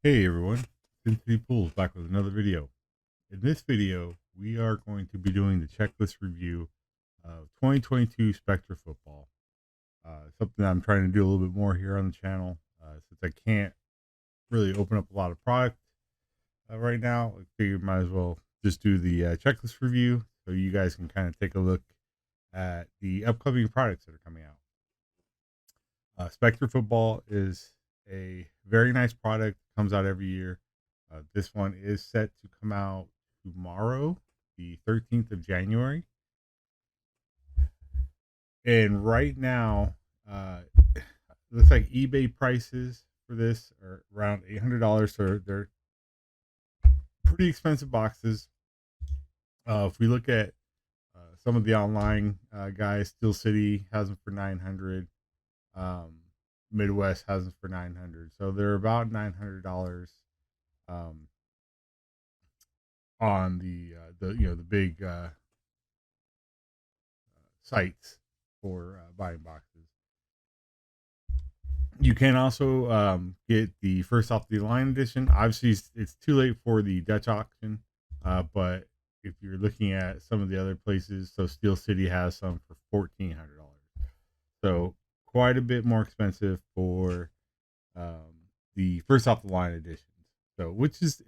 Hey everyone, City Pools back with another video. In this video, we are going to be doing the checklist review of 2022 Spectra football. Something that I'm trying to do a little bit more here on the channel since I can't really open up a lot of product right now. I figured might as well just do the checklist review so you guys can kind of take a look at the upcoming products that are coming out. Spectre Football is a very nice product. Comes out every year. This one is set to come out tomorrow, the 13th of January. And right now, looks like eBay prices for this are around $800. So they're pretty expensive boxes. If we look at some of the online guys, Steel City has them for 900. Um, Midwest has them for 900. So they're about $900 um, on the big sites for buying boxes. You can also get the first off the line edition. Obviously, it's too late for the Dutch auction, but if you're looking at some of the other places, so Steel City has some for $1,400. So quite a bit more expensive for the first off the line editions. So which is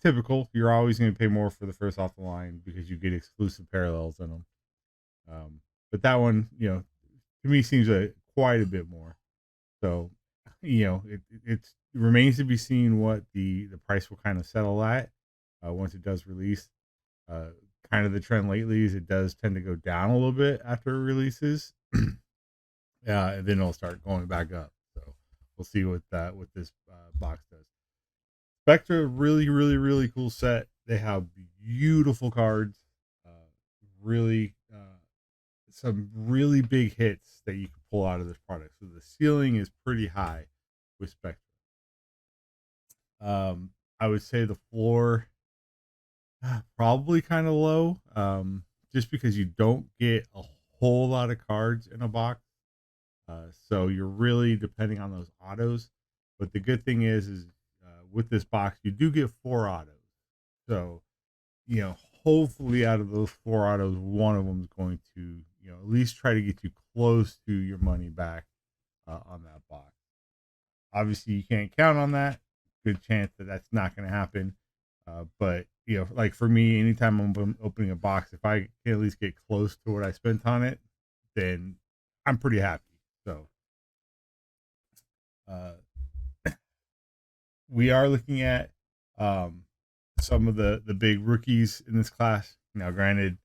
typical. You're always going to pay more for the first off the line because you get exclusive parallels in them. But that one, to me seems quite a bit more. So, it remains to be seen what the price will kind of settle at once it does release. Uh, Kind of the trend lately is it does tend to go down a little bit after it releases. And then it'll start going back up. So we'll see what this box does. Spectra, really, really, really cool set. They have beautiful cards. Really, some really big hits that you can pull out of this product. So the ceiling is pretty high with Spectra. I would say the floor probably kind of low, just because you don't get a whole lot of cards in a box. So you're really depending on those autos. But the good thing is with this box, you do get 4 autos. So, hopefully out of those 4 autos, one of them is going to, at least try to get you close to your money back on that box. Obviously, you can't count on that. Good chance that that's not going to happen. But, like for me, anytime I'm opening a box, if I can at least get close to what I spent on it, then I'm pretty happy. So, uh, we are looking at some of the big rookies in this class. Now, granted,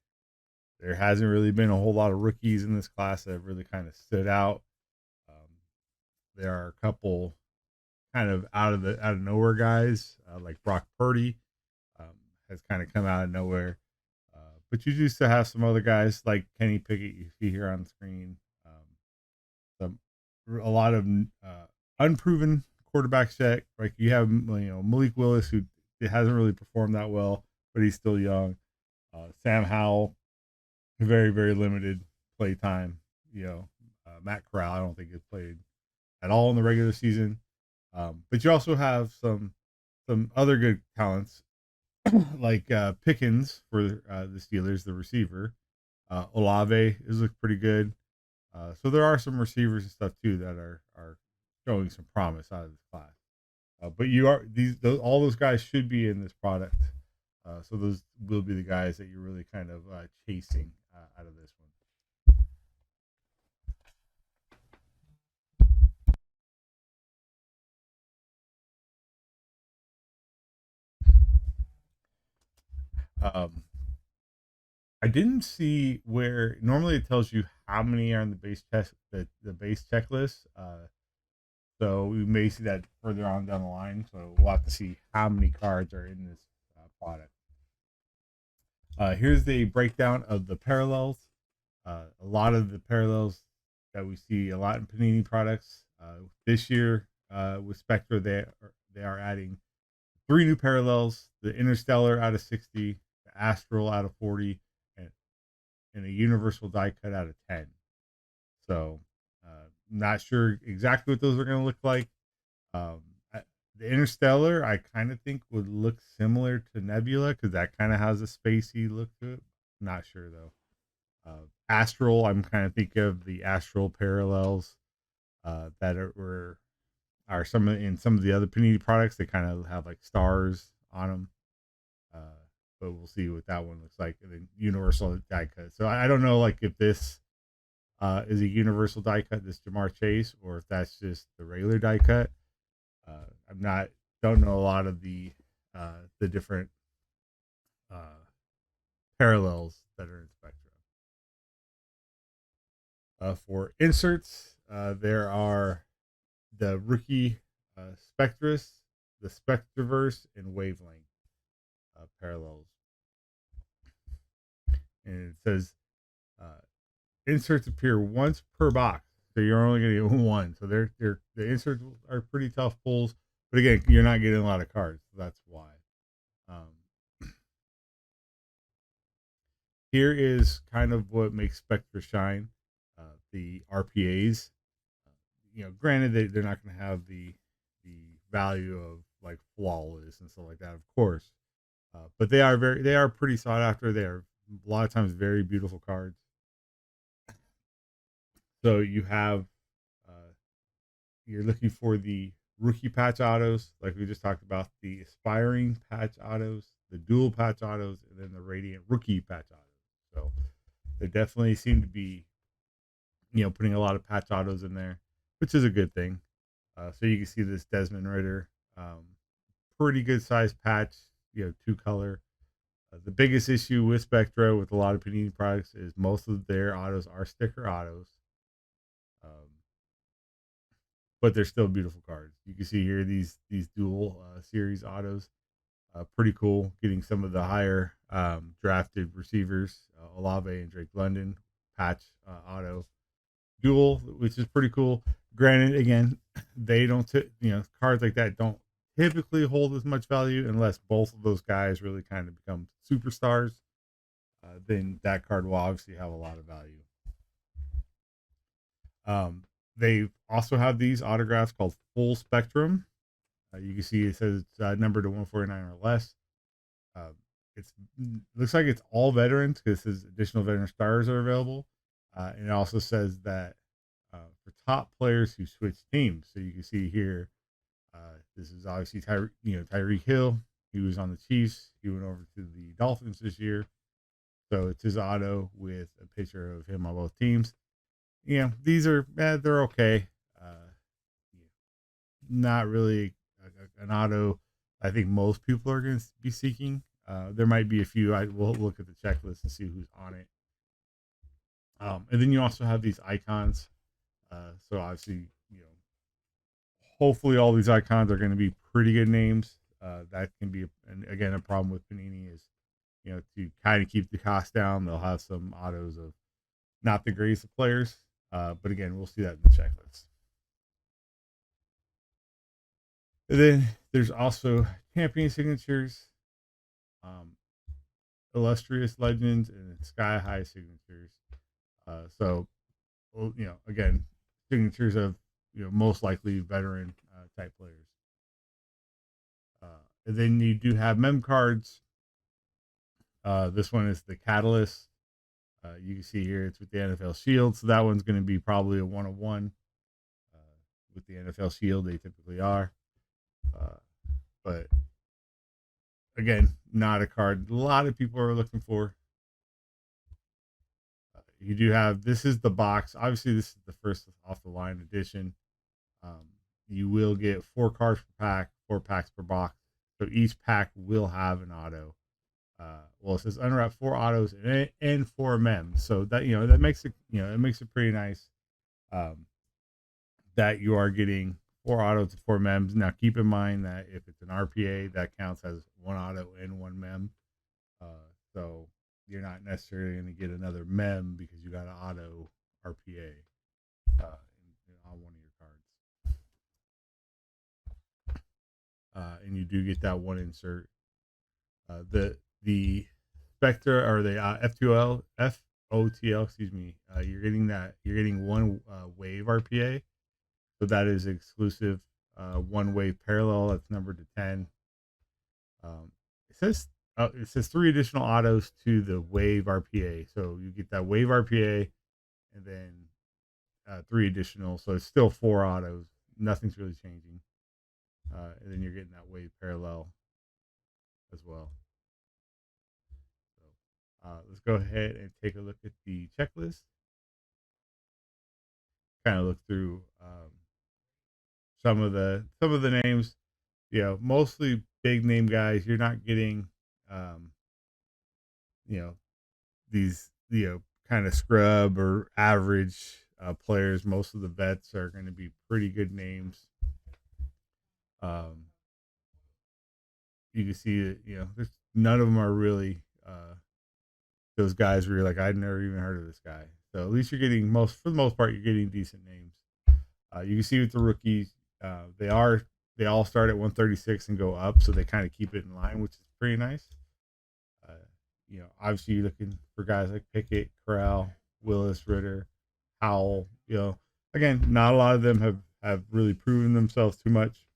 there hasn't really been a whole lot of rookies in this class that have really kind of stood out. Um, there are a couple kind of out of nowhere guys like Brock Purdy um, has kind of come out of nowhere. But you do still have some other guys like Kenny Pickett you see here on the screen. Some a lot of unproven quarterbacks yet. Like you have Malik Willis who hasn't really performed that well, but he's still young. Sam Howell, very very limited play time. Matt Corral, I don't think has played at all in the regular season. But you also have some other good talents like Pickens for the Steelers, the receiver. Olave is looked pretty good. So there are some receivers and stuff too that are showing some promise out of this class. But you are all those guys should be in this product. So those will be the guys that you're really kind of chasing out of this one. I didn't see where normally it tells you how many are in the base test the base checklist. So we may see that further on down the line. So we'll have to see how many cards are in this product. Here's the breakdown of the parallels. A lot of the parallels that we see a lot in Panini products this year with Spectra, they are adding 3 new parallels: the Interstellar out of 60, the Astral out of 40, and, and a Universal die cut out of 10. So, not sure exactly what those are going to look like. Um, The Interstellar, I kind of think would look similar to Nebula because that kind of has a spacey look to it. Not sure though. Astral, I'm kind of thinking of the Astral parallels that are some in some of the other Panini products. They kind of have like stars on them. Uh, but we'll see what that one looks like. And then Universal die cut. So I don't know like if this is a Universal die cut, this Jamar Chase, or if that's just the regular die cut. I'm not don't know a lot of the different uh, parallels that are in Spectra. For inserts, there are the rookie Spectrus, the Spectraverse, and Wavelength parallels. And it says uh, inserts appear once per box, so you're only going to get one. So they're the inserts are pretty tough pulls, but again, you're not getting a lot of cards. So that's why. Here is kind of what makes Spectra shine. The RPAs. Granted they're not going to have the value of like flawless and stuff like that, of course. But they are pretty sought after. They are a lot of times very beautiful cards. So uh, you're looking for the rookie patch autos, like we just talked about, the aspiring patch autos, the dual patch autos, and then the radiant rookie patch autos. So they definitely seem to be, putting a lot of patch autos in there, which is a good thing. So you can see this Desmond Ritter, pretty good size patch, two color. The biggest issue with Spectra with a lot of Panini products is most of their autos are sticker autos. Um, but they're still beautiful cards. You can see here these dual series autos, pretty cool. Getting some of the higher drafted receivers, Olave and Drake London patch auto dual, which is pretty cool. Granted, again, they don't cards like that don't typically hold as much value unless both of those guys really kind of become superstars. Then that card will obviously have a lot of value. Um, they also have these autographs called Full Spectrum. You can see it says it's numbered to 149 or less. Uh, it's looks like it's all veterans because it says additional veteran stars are available. And it also says that for top players who switch teams. So you can see here, this is obviously Tyreek Hill. He was on the Chiefs. He went over to the Dolphins this year. So it's his auto with a picture of him on both teams. These are they're okay. Uh, Not really an auto I think most people are going to be seeking. There might be a few. I will look at the checklist and see who's on it. And then you also have these icons. So obviously, hopefully all these icons are going to be pretty good names. That can be, and again, a problem with Panini is, to kind of keep the cost down, they'll have some autos of not the greatest of players. But again, we'll see that in the checklist. And then there's also champion signatures, um, illustrious legends, and sky high signatures. So, again, signatures of most likely veteran type players. And then you do have mem cards. This one is the Catalyst. You can see here it's with the NFL Shield, so that one's going to be probably a 101 with the NFL Shield. They typically are, uh, but again, not a card a lot of people are looking for. You do have this is the box. Obviously, this is the first off the line edition. Um, you will get 4 cards per pack, 4 packs per box. So each pack will have an auto. Well, it says unwrap 4 autos and 4 mems. So that that makes it pretty nice. Um, that you are getting 4 autos and 4 mems. Now, keep in mind that if it's an RPA, that counts as 1 auto and 1 mem. So you're not necessarily going to get another mem because you got an auto RPA on one of your cards. And you do get that one insert. The Spectra or the F2L FOTL, excuse me. You're getting one wave RPA, so that is exclusive one wave parallel that's numbered to 10. Um, it says it says three additional autos to the wave RPA. So you get that wave RPA and then three additional. So it's still four autos. Nothing's really changing. And then you're getting that wave parallel as well. So let's go ahead and take a look at the checklist. Kind of look through some of the names. Mostly big name guys. You're not getting um, you know these kind of scrub or average players. Most of the vets are going to be pretty good names. Um, you can see that there's none of them are really those guys where you're like, I'd never even heard of this guy. So at least you're getting for the most part, you're getting decent names. You can see with the rookies, they all start at 136 and go up, so they kind of keep it in line, which is pretty nice. Uh, Obviously you're looking for guys like Pickett, Corral, Willis, Ritter, Howell. Again, not a lot of them have really proven themselves too much.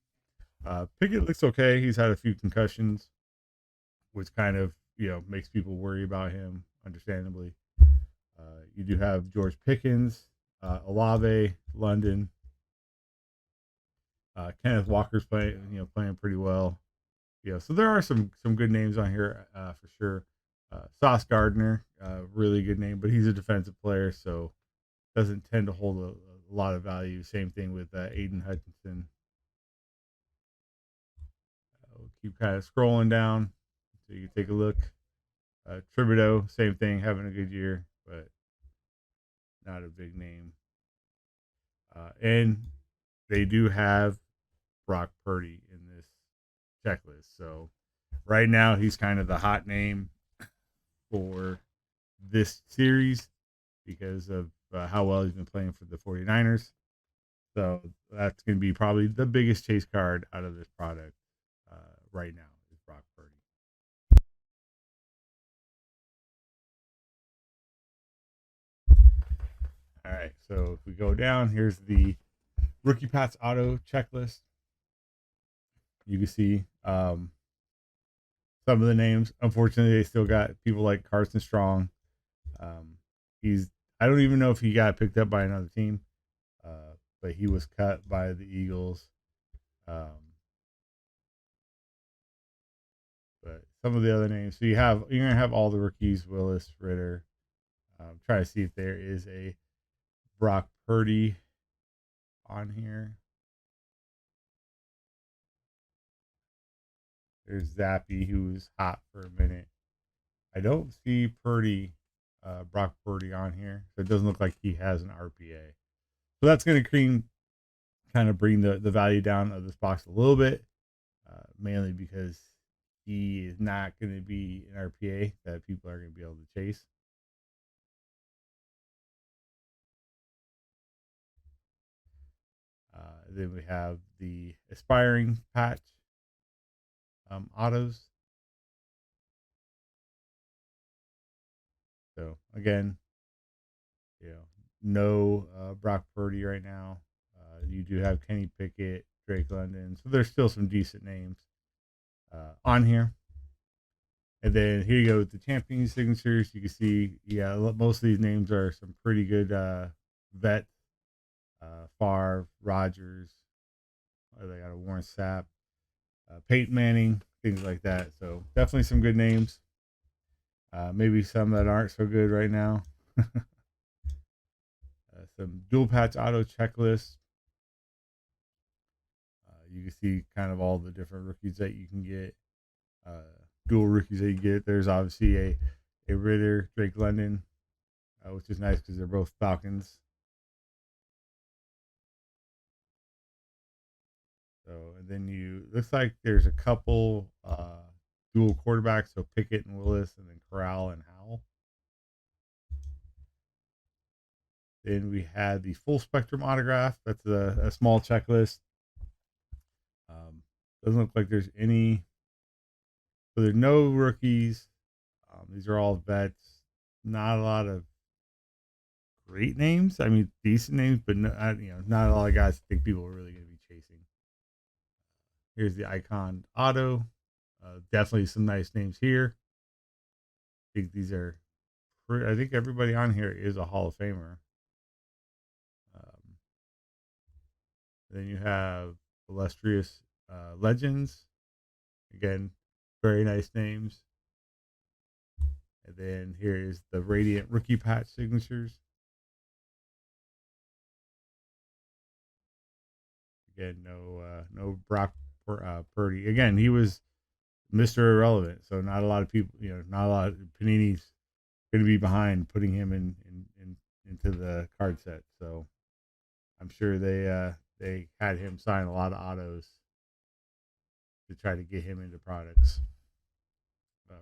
Pickett looks okay. He's had a few concussions, which kind of makes people worry about him, understandably. You do have George Pickens, Olave, London, Kenneth Walker's playing pretty well. So there are some good names on here for sure. Sauce Gardner, really good name, but he's a defensive player, so doesn't tend to hold a lot of value. Same thing with Aiden Hutchinson. We'll keep kind of scrolling down so you can take a look. Thibodeau, same thing, having a good year, but not a big name. And they do have Brock Purdy in this checklist. So right now he's kind of the hot name for this series because of how well he's been playing for the 49ers. So that's going to be probably the biggest chase card out of this product right now is Brock Purdy. All right. So if we go down, here's the Rookie Pat's Auto checklist. You can see some of the names. Unfortunately, they still got people like Carson Strong. Um, he's I don't even know if he got picked up by another team, but he was cut by the Eagles. Um, but some of the other names. So you're gonna have all the rookies: Willis, Ritter. Try to see if there is a Brock Purdy on here. There's Zappy, who was hot for a minute. I don't see Brock Purdy on here, so it doesn't look like he has an RPA. So that's going to kind of bring the value down of this box a little bit, mainly because he is not going to be an RPA that people are going to be able to chase. Then we have the aspiring patch autos. So again, you know, no Brock Purdy right now. You do have Kenny Pickett, Drake London, so there's still some decent names on here. And then here you go with the champion signatures. You can see, most of these names are some pretty good vets. Favre, Rodgers, they got a Warren Sapp, Peyton Manning, things like that. So definitely some good names. Maybe some that aren't so good right now. Some dual patch auto checklists. You can see kind of all the different rookies that you can get. Dual rookies that you get. There's obviously a Ritter, Drake London, which is nice because they're both Falcons. So, and then looks like there's a couple dual quarterbacks, so Pickett and Willis, and then Corral and Howell. Then we had the full spectrum autograph. That's a small checklist. Doesn't look like there's any. So there's no rookies. These are all vets. Not a lot of great names. I mean, decent names, but not a lot of guys I think people are really going to be chasing. Here's the icon auto. Definitely some nice names here. I think these are. I think everybody on here is a Hall of Famer. Um, then you have illustrious legends. Again, very nice names. And then here is the Radiant rookie patch signatures. Again, no Brock Purdy. Again, he was Mr. Irrelevant, so not a lot of people, not a lot of Panini's going to be behind putting him in into the card set. So I'm sure they had him sign a lot of autos to try to get him into products.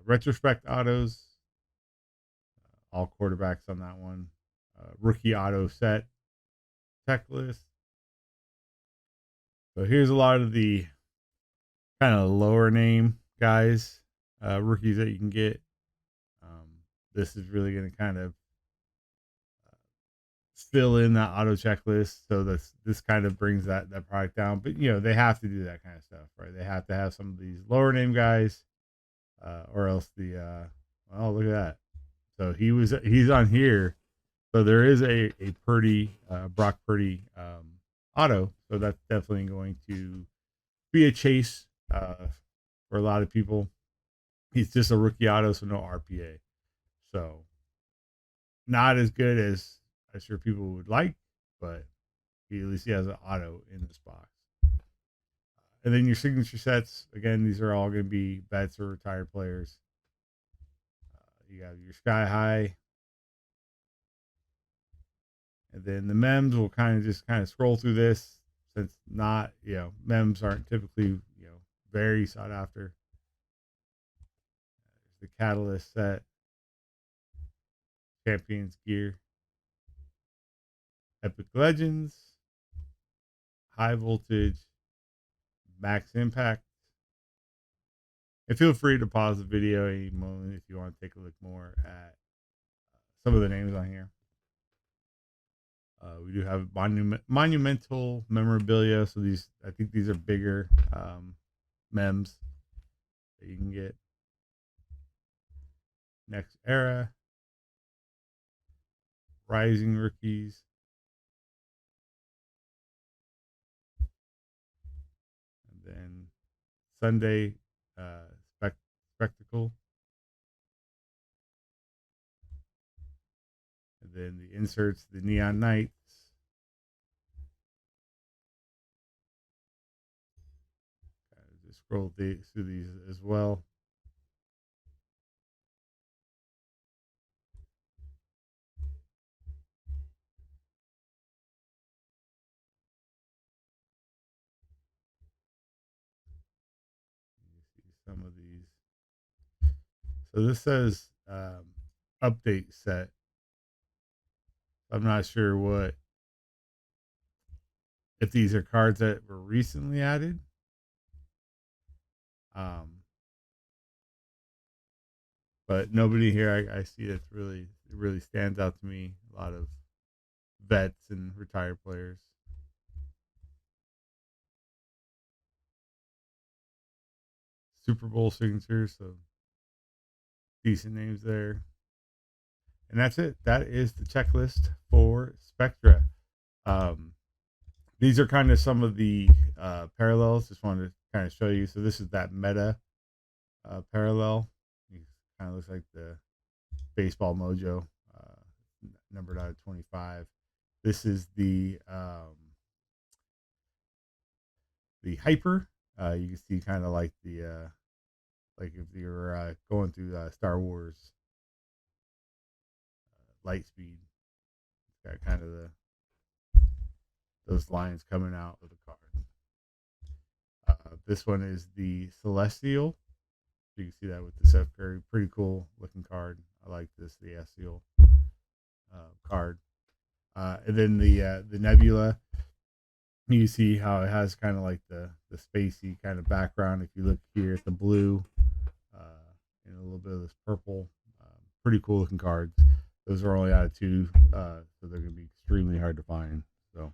Retrospect autos, all quarterbacks on that one. Rookie auto set checklist. So here's a lot of the kind of lower name guys, rookies that you can get. This is really going to kind of fill in that auto checklist. So this kind of brings that product down. But they have to do that kind of stuff, right? They have to have some of these lower name guys, or else oh, look at that. So he's on here. So there is a Purdy, Brock Purdy auto. So that's definitely going to be a chase for a lot of people. He's just a rookie auto, so no RPA. So not as good as I'm sure people would like, but at least he has an auto in this box. And then your signature sets, again, these are all going to be vets or retired players. You got your Sky High. And then the mems will kind of scroll through this, since not, mems aren't typically, very sought after. There's the Catalyst set, Champions Gear, Epic Legends, High Voltage, Max Impact. And feel free to pause the video any moment if you want to take a look more at some of the names on here. We do have monumental memorabilia. So I think these are bigger mems that you can get. Next era, rising rookies, and then Sunday spectacle, and then the inserts, the neon knights. Just scroll through these as well. You see some of these. So this says update set. I'm not sure if these are cards that were recently added. But nobody here I see that's really stands out to me. A lot of vets and retired players. Super Bowl signatures, so decent names there. And that's it. That is the checklist for Spectra. These are kind of some of the parallels. Just wanted to kind of show you. So this is that meta parallel. It kind of looks like the Baseball Mojo, numbered out of 25. This is the hyper. You can see kind of like like if you're going through Star Wars light speed. It's got kind of those lines coming out of the card. This one is the Celestial. You can see that with the Seth Curry. Pretty cool looking card. I like this, the Seal card. And then the Nebula. You see how it has kind of like the spacey kind of background. If you look here at the blue and a little bit of this purple, pretty cool looking cards. Those are only out of 2, so they're going to be extremely hard to find. So,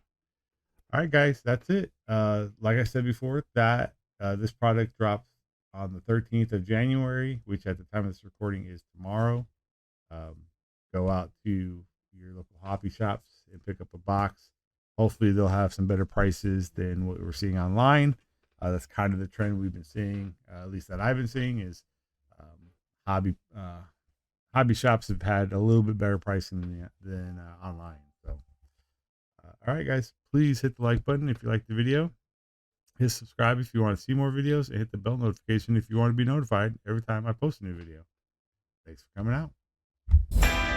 all right, guys, that's it. Like I said before, that This product drops on the 13th of January, which at the time of this recording is tomorrow. Um, Go out to your local hobby shops and pick up a box. Hopefully, they'll have some better prices than what we're seeing online. That's kind of the trend we've been seeing, at least that I've been seeing, is hobby hobby shops have had a little bit better pricing than online. So, all right, guys, please hit the like button if you like the video. Hit subscribe if you want to see more videos, and hit the bell notification if you want to be notified every time I post a new video. Thanks for coming out.